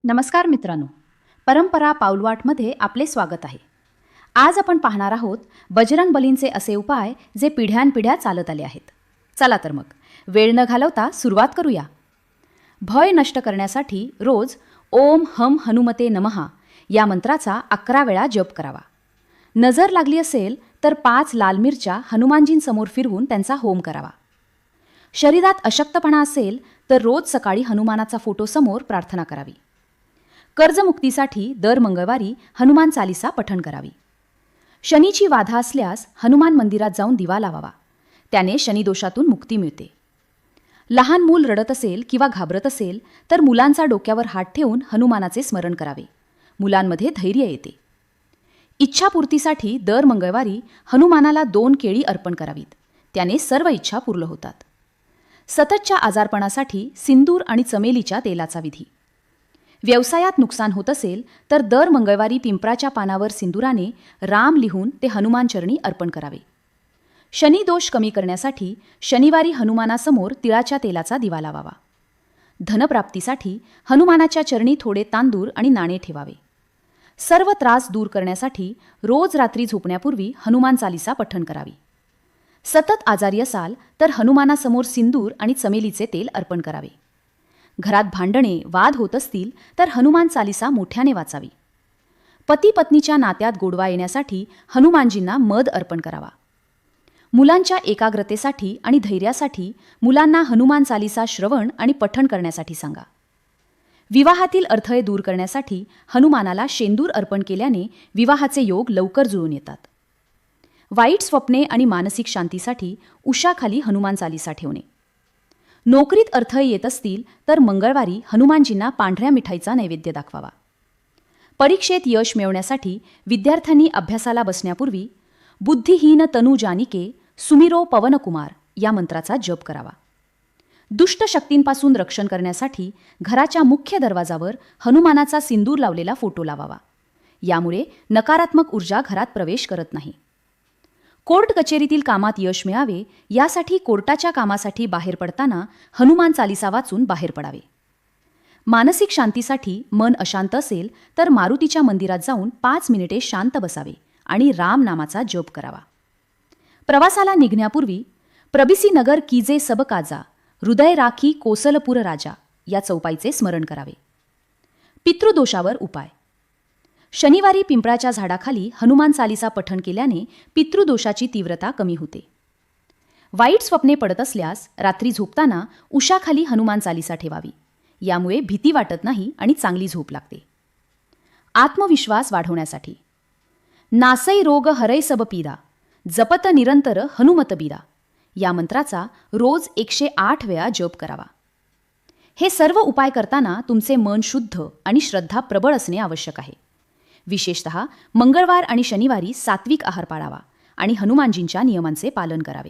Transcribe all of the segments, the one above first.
नमस्कार मित्रांनो, परंपरा पाऊलवाटमध्ये आपले स्वागत आहे. आज आपण पाहणार आहोत बजरंग बलींचे असे उपाय जे पिढ्यानपिढ्या चालत आले आहेत. चला तर मग वेळ न घालवता सुरुवात करूया. भय नष्ट करण्यासाठी रोज ओम हम हनुमते नमः या मंत्राचा 11 वेळा जप करावा. नजर लागली असेल तर 5 लाल मिरच्या हनुमानजींसमोर फिरवून त्यांचा होम करावा. शरीरात अशक्तपणा असेल तर रोज सकाळी हनुमानाचा फोटो समोर प्रार्थना करावी. कर्जमुक्तीसाठी दर मंगळवारी हनुमान चालीसा पठण करावी. शनीची बाधा असल्यास हनुमान मंदिरात जाऊन दिवा लावावा. त्याने शनिदोषातून मुक्ती मिळते. लहान मूल रडत असेल किंवा घाबरत असेल तर मुलांचा डोक्यावर हात ठेवून हनुमानाचे स्मरण करावे. मुलांमध्ये धैर्य येते. इच्छापूर्तीसाठी दर मंगळवारी हनुमानाला 2 केळी अर्पण करावीत. त्याने सर्व इच्छा पूर्ण होतात. सततच्या आजारपणासाठी सिंदूर आणि चमेलीच्या तेलाचा विधी. व्यवसायात नुकसान होत असेल तर दर मंगळवारी पिंपराच्या पानावर सिंदुराने राम लिहून ते हनुमानचरणी अर्पण करावे. शनिदोष कमी करण्यासाठी शनिवारी हनुमानासमोर तिळाच्या तेलाचा दिवा लावावा. धनप्राप्तीसाठी हनुमानाच्या चरणी थोडे तांदूळ आणि नाणे ठेवावे. सर्व त्रास दूर करण्यासाठी रोज रात्री झोपण्यापूर्वी हनुमान चालीसा पठण करावी. सतत आजारी असाल तर हनुमानासमोर सिंदूर आणि चमेलीचे तेल अर्पण करावे. घरात भांडणे वाद होत असतील तर हनुमान चालीसा मोठ्याने वाचावी. पती पत्नीच्या नात्यात गोडवा येण्यासाठी हनुमानजींना मध अर्पण करावा. मुलांच्या एकाग्रतेसाठी आणि धैर्यासाठी मुलांना हनुमान चालीसा श्रवण आणि पठण करण्यासाठी सांगा. विवाहातील अडथळे दूर करण्यासाठी हनुमानाला शेंदूर अर्पण केल्याने विवाहाचे योग लवकर जुळून येतात. वाईट स्वप्ने आणि मानसिक शांतीसाठी उशाखाली हनुमान चालीसा ठेवणे. नोकरीत अडथळे येत असतील तर मंगळवारी हनुमानजींना पांढऱ्या मिठाईचा नैवेद्य दाखवावा. परीक्षेत यश मिळवण्यासाठी विद्यार्थ्यांनी अभ्यासाला बसण्यापूर्वी बुद्धिहीन तनु जानिके सुमिरो पवनकुमार या मंत्राचा जप करावा. दुष्ट शक्तींपासून रक्षण करण्यासाठी घराच्या मुख्य दरवाजावर हनुमानाचा सिंदूर लावलेला फोटो लावावा. यामुळे नकारात्मक ऊर्जा घरात प्रवेश करत नाही. कोर्ट कचेरीतील कामात यश मिळावे यासाठी कोर्टाच्या कामासाठी बाहेर पडताना हनुमान चालीसा वाचून बाहेर पडावे. मानसिक शांतीसाठी मन अशांत असेल तर मारुतीच्या मंदिरात जाऊन 5 मिनिटे शांत बसावे आणि राम नामाचा जप करावा. प्रवासाला निघण्यापूर्वी प्रबिसी नगर कीजे सब काजा हृदय राखी कोसलपूर राजा या चौपाईचे स्मरण करावे. पितृदोषावर उपाय. शनिवारी पिंपळाच्या झाडाखाली हनुमान चालीसा पठण केल्याने पितृदोषाची तीव्रता कमी होते. वाईट स्वप्ने पडत असल्यास रात्री झोपताना उशाखाली हनुमान चालीसा ठेवावी. यामुळे भीती वाटत नाही आणि चांगली झोप लागते. आत्मविश्वास वाढवण्यासाठी नासै रोग हरै सब पीडा जपत निरंतर हनुमत बीरा या मंत्राचा रोज 108 वेळा जप करावा. हे सर्व उपाय करताना तुमचे मन शुद्ध आणि श्रद्धा प्रबळ असणे आवश्यक आहे. विशेषतः मंगळवार आणि शनिवारी सात्विक आहार पाळावा आणि हनुमानजींच्या नियमांचे पालन करावे.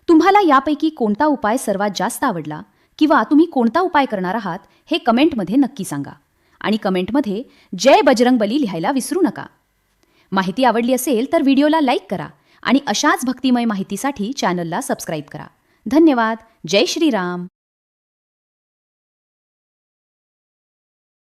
तुम्हाला यापैकी कोणता उपाय सर्वात जास्त आवडला किंवा तुम्ही कोणता उपाय करणार आहात हे कमेंटमध्ये नक्की सांगा आणि कमेंटमध्ये जय बजरंग बली लिहायला विसरू नका. माहिती आवडली असेल तर व्हिडिओला लाईक करा आणि अशाच भक्तिमय माहितीसाठी चॅनलला सबस्क्राईब करा. धन्यवाद. जय श्रीराम.